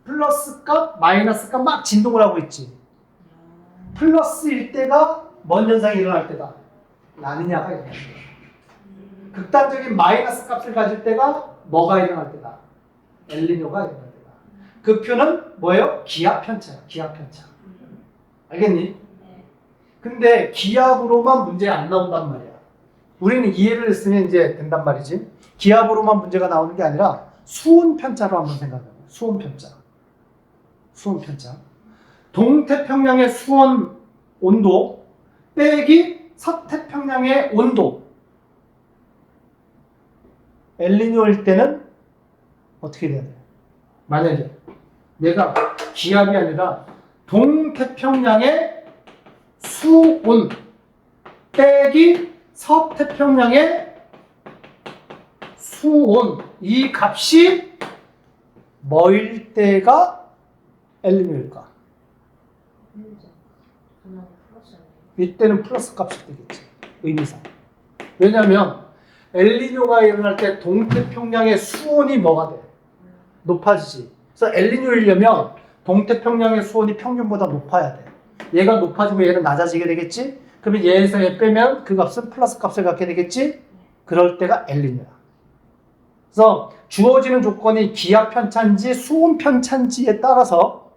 플러스 값, 마이너스 값 막 진동을 하고 있지. 플러스일 때가 뭔 현상이 일어날 때다? 라니냐가 일어날 때다. 극단적인 마이너스 값을 가질 때가 뭐가 일어날 때다? 엘니뇨가 일어날 때다. 그 표는 뭐예요? 기압 편차야. 기압 편차. 알겠니? 근데 기압으로만 문제 안 나온단 말이야. 우리는 이해를 했으면 이제 된단 말이지. 기압으로만 문제가 나오는 게 아니라 수온 편차로 한번 생각해봐. 수온 편차. 수온 편차. 동태평양의 수온 온도 빼기 서태평양의 온도. 엘니뇨일 때는 어떻게 돼야 돼? 만약에 얘가 기압이 아니라 동태평양의 수온 빼기 서태평양의 수온, 이 값이 뭐일 때가 엘니뇨일까? 이때는 플러스 값이 되겠지. 의미상. 왜냐하면 엘니뇨가 일어날 때 동태평양의 수온이 뭐가 돼? 높아지지. 그래서 엘니뇨이려면 동태평양의 수온이 평균보다 높아야 돼. 얘가 높아지고 얘는 낮아지게 되겠지? 그러면 얘에서 얘 빼면 그 값은 플러스 값을 갖게 되겠지? 그럴 때가 엘니뇨야. 그래서 주어지는 조건이 기압 편차인지 수온 편차인지에 따라서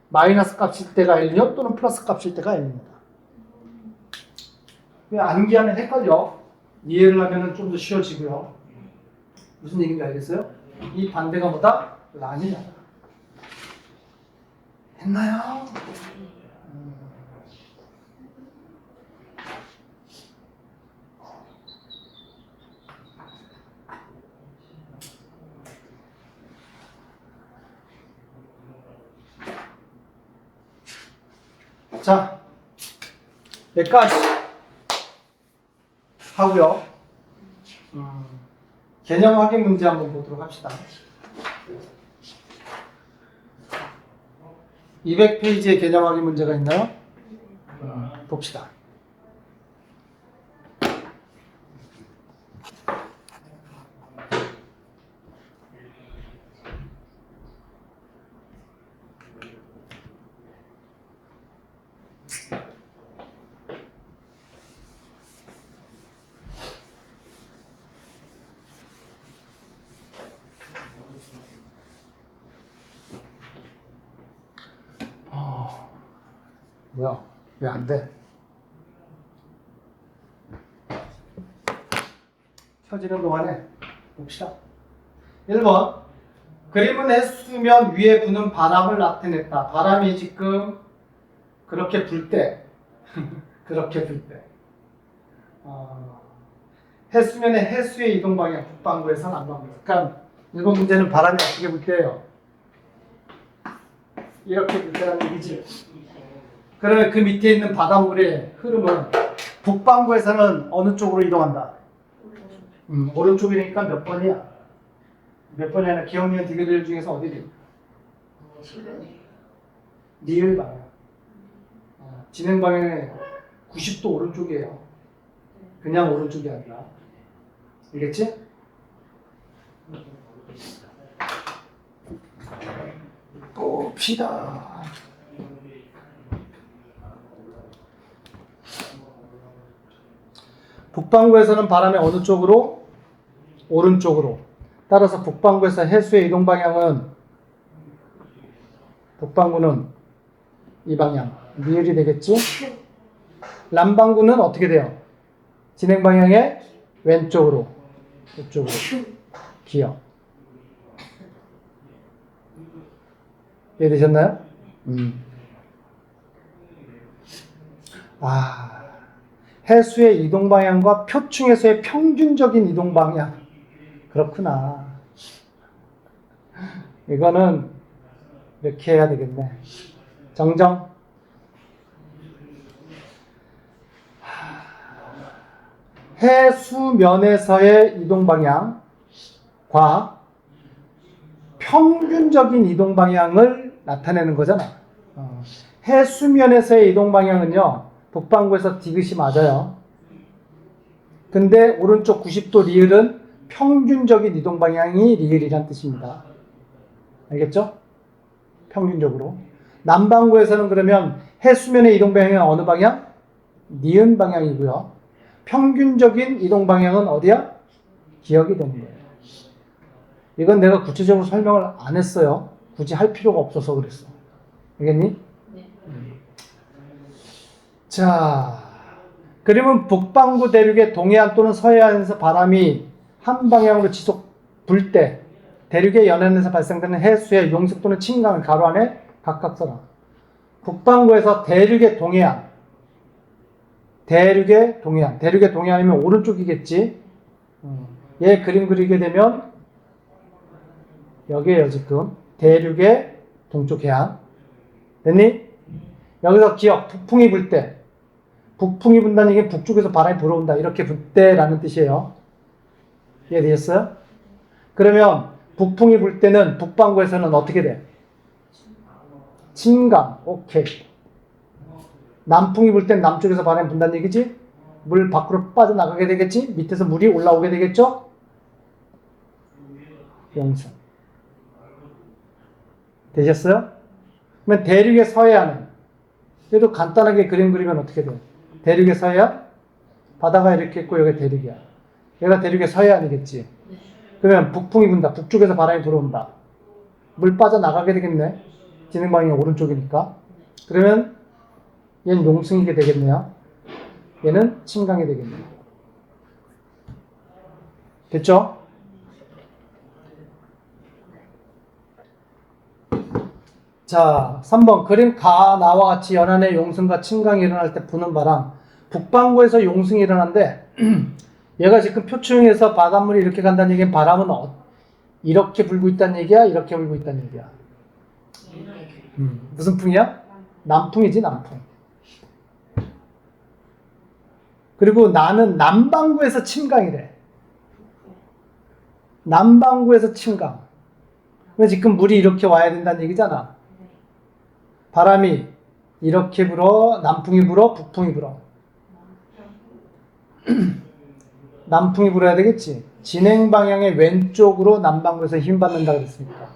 마이너스 값일 때가 엘니뇨 또는 플러스 값일 때가 엘니뇨다. 왜 암기하면 헷갈려? 이해를 하면 좀 더 쉬워지고요. 무슨 얘기인지 알겠어요? 이 반대가 뭐다? 라니냐다. 했나요? 자, 여기까지 하고요. 개념 확인 문제 한번 보도록 합시다. 200페이지에 개념 확인 문제가 있나요? 봅시다. 뭐야? 왜 안 돼? 켜지는 동안에 봅시다. 1번. 그림은 해수면 위에 부는 바람을 나타냈다. 바람이 지금 그렇게 불 때, 그렇게 불 때. 해수면의 해수의 이동 방향, 북반구에서 남반구. 그러니까 1번 문제는 바람이 어떻게 불 때예요? 이렇게 불 때라는 얘기지. 그러면 그 밑에 있는 바닷물의 흐름은 북반구에서는 어느 쪽으로 이동한다? 오른쪽이니까 몇 번이야? 몇 번이 아니라 기억니은 디귿 중에서 어디지? 니을 방향. 진행 방향의 90도 오른쪽이에요. 그냥 오른쪽이 아니라. 알겠지? 봅시다. 북반구에서는 바람이 어느 쪽으로? 오른쪽으로. 따라서 북반구에서 해수의 이동 방향은 북반구는 이 방향, 니을이 되겠지? 남반구는 어떻게 돼요? 진행 방향의 왼쪽으로, 이쪽으로 기어. 이해되셨나요? 해수의 이동 방향과 표층에서의 평균적인 이동 방향. 그렇구나. 이거는 이렇게 해야 되겠네. 정정. 해수면에서의 이동 방향. 평균적인 이동 방향을 나타내는 거잖아. 해수면에서의 이동 방향은요, 북반구에서 디귿이 맞아요. 근데 오른쪽 90도 리을은 평균적인 이동 방향이 리을이란 뜻입니다. 알겠죠? 평균적으로. 남반구에서는 그러면 해수면의 이동 방향은 어느 방향? 니은 방향이고요. 평균적인 이동 방향은 어디야? 기역이 되는 거예요. 이건 내가 구체적으로 설명을 안 했어요. 굳이 할 필요가 없어서 그랬어. 알겠니? 네. 자, 그러면 북반구 대륙의 동해안 또는 서해안에서 바람이 한 방향으로 지속 불 때 대륙의 연안에서 발생되는 해수의 용수 또는 침강을 가로 안에 각각 써라. 북반구에서 대륙의 동해안이면 오른쪽이겠지. 얘 그림 그리게 되면 여기에요. 지금 대륙의 동쪽 해안 됐니? 여기서 기억, 북풍이 불 때, 북풍이 분다는 얘기는 북쪽에서 바람이 불어온다 이렇게 불 때라는 뜻이에요. 이해되셨어요? 그러면 북풍이 불 때는 북반구에서는 어떻게 돼? 침강. 오케이. 남풍이 불 땐 남쪽에서 바람이 분다는 얘기지? 물 밖으로 빠져나가게 되겠지? 밑에서 물이 올라오게 되겠죠? 용승. 되셨어요? 그러면 대륙의 서해안은 그래도 간단하게 그림 그리면 어떻게 돼요? 대륙의 서해안? 바다가 이렇게 있고 여기 대륙이야. 얘가 대륙의 서해안이겠지? 그러면 북풍이 분다. 북쪽에서 바람이 불어온다. 물 빠져나가게 되겠네. 진행 방향이 오른쪽이니까. 그러면 얘는 용승이게 되겠네요. 얘는 침강이 되겠네요. 됐죠? 자, 3번 그림 가나와 같이 연안에 용승과 침강이 일어날 때 부는 바람. 북반구에서 용승이 일어난데 얘가 지금 표층에서 바닷물이 이렇게 간다는 얘기는 바람은 이렇게 불고 있다는 얘기야? 이렇게 불고 있다는 얘기야? 무슨 풍이야? 남풍이지, 남풍. 그리고 나는 남반구에서 침강이래. 남반구에서 침강. 왜 지금 물이 이렇게 와야 된다는 얘기잖아. 바람이 이렇게 불어, 남풍이 불어, 북풍이 불어. 남풍이 불어야 되겠지. 진행 방향의 왼쪽으로 남반구에서 힘 받는다 그랬으니까.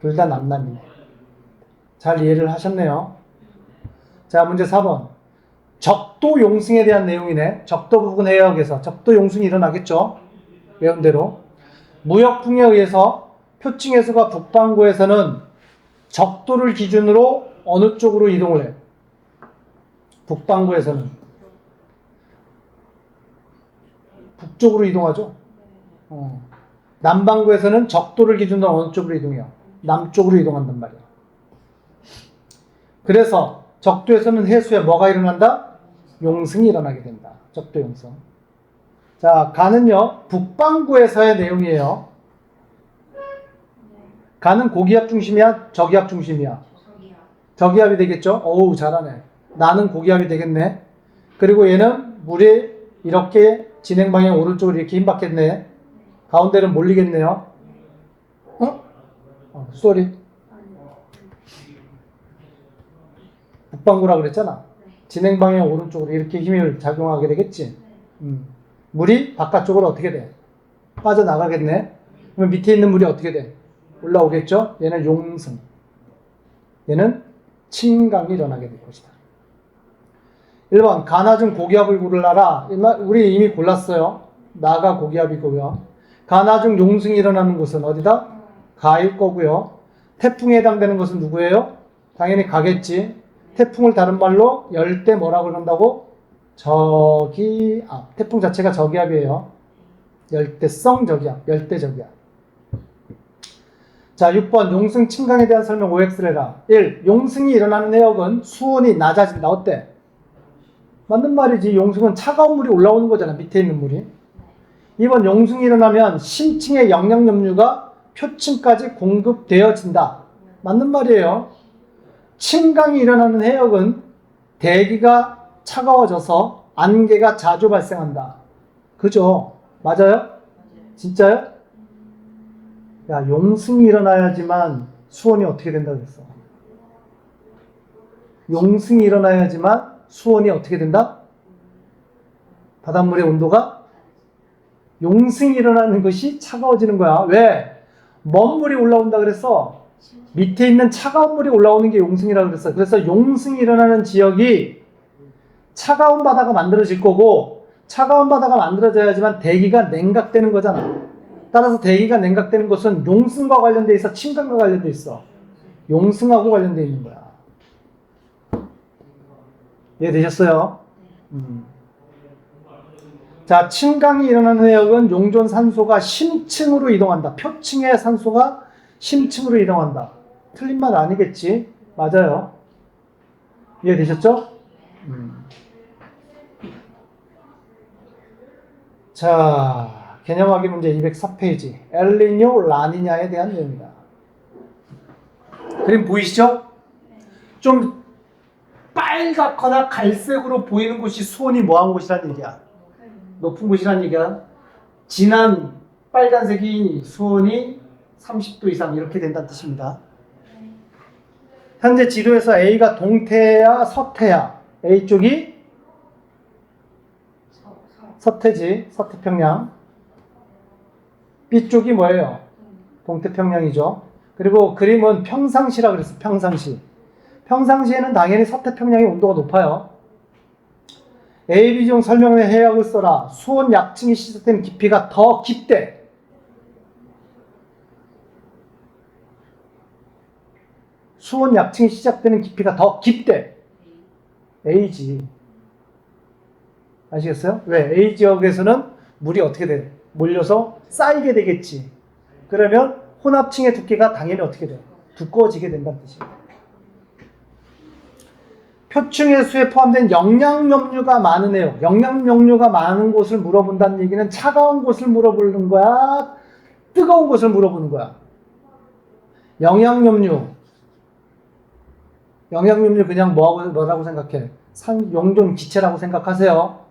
둘 다 남남이네. 잘 이해를 하셨네요. 자, 문제 4번. 적도 용승에 대한 내용이네. 적도 부근 해역에서 적도 용승이 일어나겠죠. 외운 대로. 무역풍에 의해서 표층에서가 북반구에서는 적도를 기준으로 어느 쪽으로 이동을 해? 북반구에서는 북쪽으로 이동하죠. 남반구에서는 적도를 기준으로 어느 쪽으로 이동해요? 남쪽으로 이동한단 말이야. 그래서 적도에서는 해수에 뭐가 일어난다? 용승이 일어나게 된다. 적도 용승. 자, 가는요 북반구에서의 내용이에요. 가는 고기압 중심이야? 저기압 중심이야? 저기압이 되겠죠? 어우, 잘하네. 나는 고기압이 되겠네. 그리고 얘는 물이 이렇게 진행 방향 오른쪽으로 이렇게 힘받겠네. 가운데는 몰리겠네요. 쏘리. 북반구라 그랬잖아. 진행 방향 오른쪽으로 이렇게 힘을 작용하게 되겠지. 물이 바깥쪽으로 어떻게 돼? 빠져나가겠네. 그러면 밑에 있는 물이 어떻게 돼? 올라오겠죠? 얘는 용승. 얘는 침강이 일어나게 될 것이다. 1번 가나 중 고기압을 고르라. 우리 이미 골랐어요. 나가 고기압이고요. 가나 중 용승이 일어나는 곳은 어디다? 가일 거고요. 태풍에 해당되는 것은 누구예요? 당연히 가겠지. 태풍을 다른 말로 열대 뭐라고 그런다고? 저기압. 태풍 자체가 저기압이에요. 열대성 저기압. 열대 저기압. 자, 6번 용승 침강에 대한 설명 OX를 해라. 1. 용승이 일어나는 해역은 수온이 낮아진다. 어때? 맞는 말이지. 용승은 차가운 물이 올라오는 거잖아. 밑에 있는 물이. 2번 용승이 일어나면 심층의 영양염류가 표층까지 공급되어진다. 맞는 말이에요. 침강이 일어나는 해역은 대기가 차가워져서 안개가 자주 발생한다. 그죠? 맞아요? 진짜요? 야, 용승이 일어나야지만 수온이 어떻게 된다 그랬어? 용승이 일어나야지만 수온이 어떻게 된다? 바닷물의 온도가 용승이 일어나는 것이 차가워지는 거야. 왜? 먼 물이 올라온다 그랬어. 밑에 있는 차가운 물이 올라오는 게 용승이라고 그랬어. 그래서 용승이 일어나는 지역이 차가운 바다가 만들어질 거고, 차가운 바다가 만들어져야지만 대기가 냉각되는 거잖아. 따라서 대기가 냉각되는 것은 용승과 관련돼 있어, 침강과 관련돼 있어? 용승하고 관련돼 있는 거야. 이해되셨어요? 자, 침강이 일어나는 해역은 용존 산소가 심층으로 이동한다. 표층의 산소가 심층으로 이동한다. 틀린 말 아니겠지? 맞아요. 이해되셨죠? 자, 개념하기 문제 204페이지. 엘니뇨, 라니냐에 대한 내용이다. 그림 보이시죠? 좀 빨갛거나 갈색으로 보이는 곳이 수온이 뭐한 곳이란 얘기야? 높은 곳이란 얘기야. 진한 빨간색이 수온이 30도 이상 이렇게 된다는 뜻입니다. 현재 지도에서 A가 동태야 서태야? A 쪽이 서태지, 서태평양. B 쪽이 뭐예요? 동태평양이죠. 그리고 그림은 평상시라 그랬어. 평상시. 평상시에는 당연히 서태평양의 온도가 높아요. A, B 중 설명의 해역을 써라. 수온 약층이 시작된 깊이가 더 깊대. 수온 약층이 시작되는 깊이가 더 깊대. A지. 아시겠어요? 왜? A 지역에서는 물이 어떻게 돼? 몰려서 쌓이게 되겠지. 그러면 혼합층의 두께가 당연히 어떻게 돼? 두꺼워지게 된다는 뜻이에요. 표층의 수에 포함된 영양염류가 많은 해역. 영양염류가 많은 곳을 물어본다는 얘기는 차가운 곳을 물어보는 거야? 뜨거운 곳을 물어보는 거야? 영양염류. 영양염류 그냥 뭐라고 생각해? 용존 기체라고 생각하세요.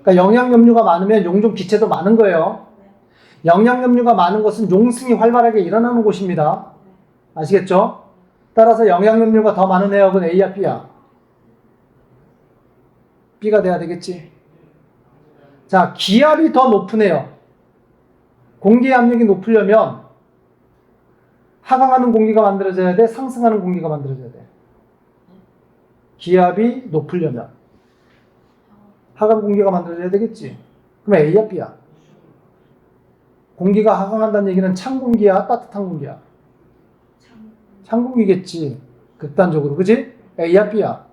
그러니까 영양염류가 많으면 용존 기체도 많은 거예요. 영양염류가 많은 곳은 용승이 활발하게 일어나는 곳입니다. 아시겠죠? 따라서 영양염류가 더 많은 해역은 A야, B야? B가 돼야 되겠지. 자, 기압이 더 높은 해역. 공기의 압력이 높으려면 하강하는 공기가 만들어져야 돼? 상승하는 공기가 만들어져야 돼? 기압이 높으려면 하강 공기가 만들어져야 되겠지. 그럼 A야, B야? 공기가 하강한다는 얘기는 찬 공기야, 따뜻한 공기야? 찬 공기겠지. 극단적으로. 그지? A야, B야?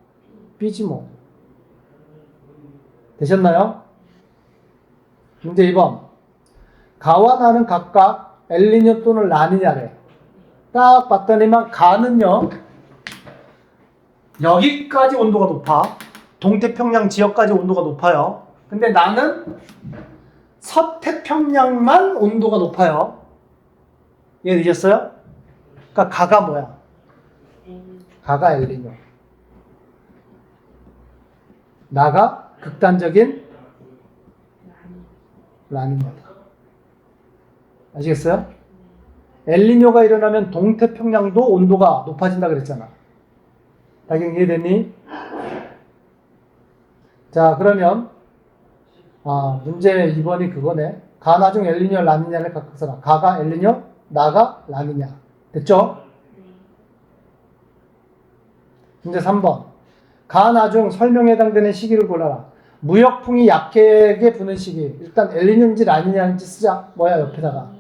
B지 뭐. 되셨나요? 문제 2번. 가와 나는 각각 엘니뇨 또는 라니냐래. 딱 봤더니만 가는요, 여기까지 온도가 높아. 동태평양 지역까지 온도가 높아요. 근데 나는 서태평양만 온도가 높아요. 이해되셨어요? 그러니까 가가 뭐야? 가가 엘니뇨. 나가 극단적인 라니냐다. 아시겠어요? 엘니뇨가 일어나면 동태평양도 온도가 높아진다 그랬잖아. 다경 이해됐니? 자, 그러면 문제 2번이 그거네. 가, 나 중 엘니뇨, 라니냐를 각각 써라. 가가 엘니뇨, 나가 라니냐. 됐죠? 문제 3번. 가, 나 중 설명에 해당되는 시기를 골라라. 무역풍이 약하게 부는 시기. 일단 엘니뇨인지 라니냐인지 쓰자. 뭐야, 옆에다가.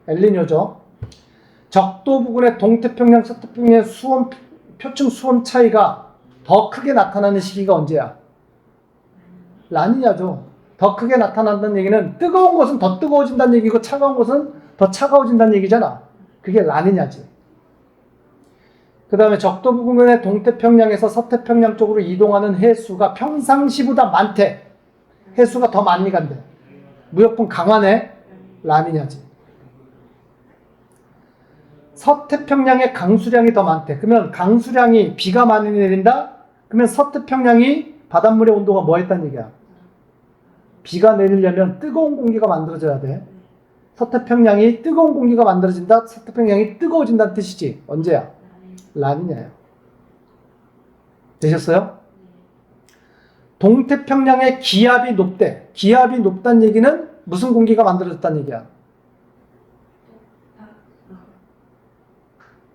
엘니뇨죠. 적도 부근의 동태평양, 서태평양의 수온, 표층 수온 차이가 더 크게 나타나는 시기가 언제야? 라니냐죠. 더 크게 나타난다는 얘기는 뜨거운 곳은 더 뜨거워진다는 얘기고 차가운 곳은 더 차가워진다는 얘기잖아. 그게 라니냐지. 그 다음에 적도 부근의 동태평양에서 서태평양 쪽으로 이동하는 해수가 평상시보다 많대. 해수가 더 많이 간대. 무역풍 강하네. 라니냐지. 서태평양의 강수량이 더 많대. 그러면 강수량이 비가 많이 내린다? 그러면 서태평양이 바닷물의 온도가 뭐 했다는 얘기야? 비가 내리려면 뜨거운 공기가 만들어져야 돼. 서태평양이 뜨거운 공기가 만들어진다. 서태평양이 뜨거워진다는 뜻이지. 언제야? 라니냐예요. 되셨어요? 동태평양의 기압이 높대. 기압이 높다는 얘기는 무슨 공기가 만들어졌다는 얘기야?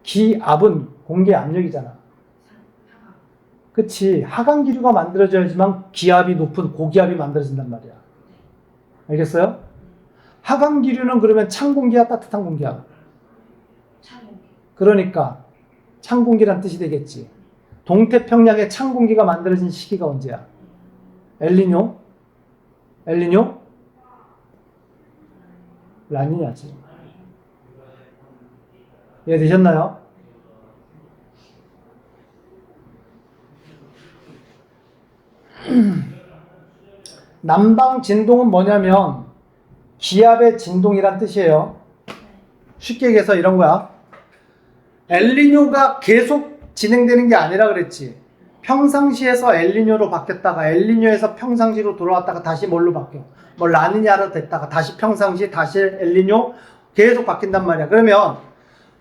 기압은 공기의 압력이잖아. 그치. 하강기류가 만들어져야지만 기압이 높은 고기압이 만들어진단 말이야. 알겠어요? 하강기류는 그러면 찬 공기야, 따뜻한 공기야? 그러니까 찬 공기란 뜻이 되겠지. 동태평양에 찬 공기가 만들어진 시기가 언제야? 엘니뇨? 엘니뇨? 라니냐지. 이해되셨나요? 남방 진동은 뭐냐면 기압의 진동이란 뜻이에요. 쉽게 얘기해서 이런 거야. 엘니뇨가 계속 진행되는 게 아니라 그랬지. 평상시에서 엘니뇨로 바뀌었다가 엘니뇨에서 평상시로 돌아왔다가 다시 뭘로 바뀌어? 뭐 라니냐로 됐다가 다시 평상시, 다시 엘니뇨 계속 바뀐단 말이야. 그러면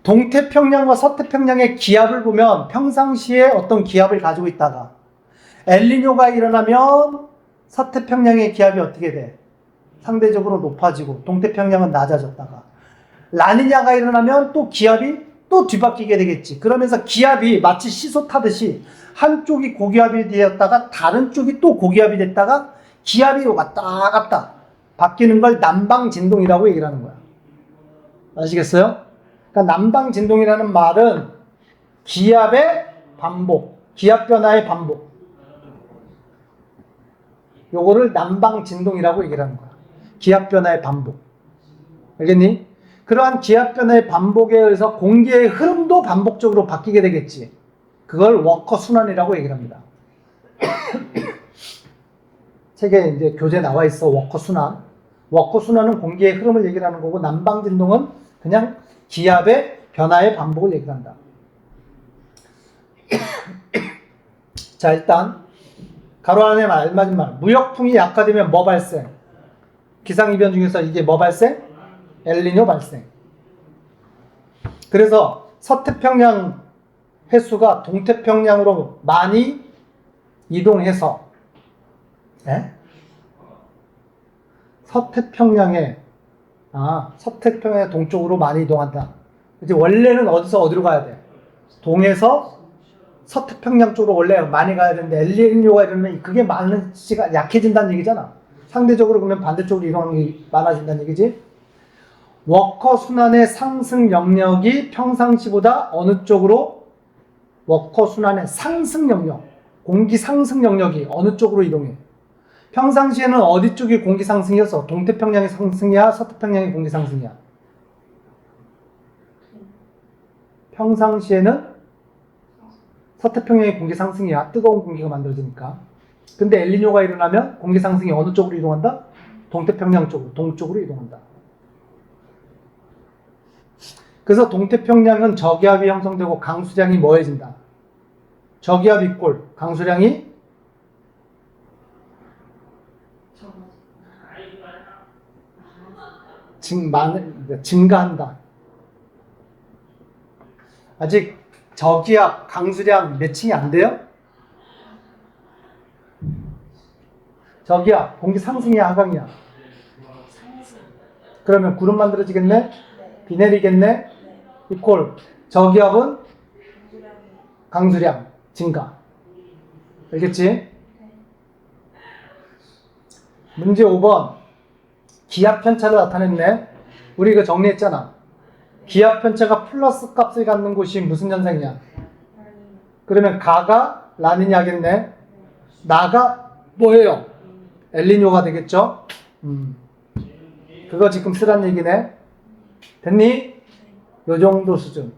동태평양과 서태평양의 기압을 보면 평상시에 어떤 기압을 가지고 있다가 엘니뇨가 일어나면 서태평양의 기압이 어떻게 돼? 상대적으로 높아지고 동태평양은 낮아졌다가 라니냐가 일어나면 또 기압이 또 뒤바뀌게 되겠지. 그러면서 기압이 마치 시소 타듯이 한쪽이 고기압이 되었다가 다른 쪽이 또 고기압이 됐다가 기압이 왔다 갔다 바뀌는 걸 남방진동이라고 얘기를 하는 거야. 아시겠어요? 그러니까 남방진동이라는 말은 기압의 반복, 기압 변화의 반복. 요거를 남방진동이라고 얘기를 하는 거야. 기압 변화의 반복. 알겠니? 그러한 기압 변화의 반복에 의해서 공기의 흐름도 반복적으로 바뀌게 되겠지. 그걸 워커 순환이라고 얘기를 합니다. 책에 이제 교재 나와 있어. 워커 순환. 워커 순환은 공기의 흐름을 얘기를 하는 거고 난방 진동은 그냥 기압의 변화의 반복을 얘기를 한다. 자, 일단 가로 안에 알맞은 말. 무역풍이 약화되면 뭐 발생? 기상이변 중에서 이게 뭐 발생? 엘니뇨 발생. 그래서 서태평양 해수가 동태평양으로 많이 이동해서 서태평양의 동쪽으로 많이 이동한다. 이제 원래는 어디서 어디로 가야 돼? 동에서 서태평양 쪽으로 원래 많이 가야 되는데 엘니뇨가 이러면 그게 많은 시간 약해진다는 얘기잖아. 상대적으로 그러면 반대쪽으로 이동하는 게 많아진다는 얘기지. 워커 순환의 상승 영역이 평상시보다 어느 쪽으로 워커 순환의 상승 영역, 공기 상승 영역이 어느 쪽으로 이동해? 평상시에는 어디 쪽이 공기 상승이어서 동태평양의 상승이야, 서태평양의 공기 상승이야? 평상시에는 서태평양의 공기 상승이야. 뜨거운 공기가 만들어지니까. 근데 엘니뇨가 일어나면 공기 상승이 어느 쪽으로 이동한다? 동태평양 쪽으로, 동쪽으로 이동한다. 그래서 동태평양은 저기압이 형성되고 강수량이 뭐해진다? 저기압 이꼴 강수량이 증가한다. 아직 저기압, 강수량 매칭이 안 돼요? 저기압, 공기 상승이야, 하강이야? 그러면 구름 만들어지겠네? 비 내리겠네? 이꼴 저기압은 강수량 증가. 알겠지? 문제 5번 기압 편차를 나타냈네. 우리 이거 정리했잖아. 기압 편차가 플러스 값을 갖는 곳이 무슨 현상이야? 그러면 가가 라니냐겠네. 나가 뭐예요? 엘니뇨가 되겠죠? 그거 지금 쓰란 얘기네. 됐니? 요 정도 수준.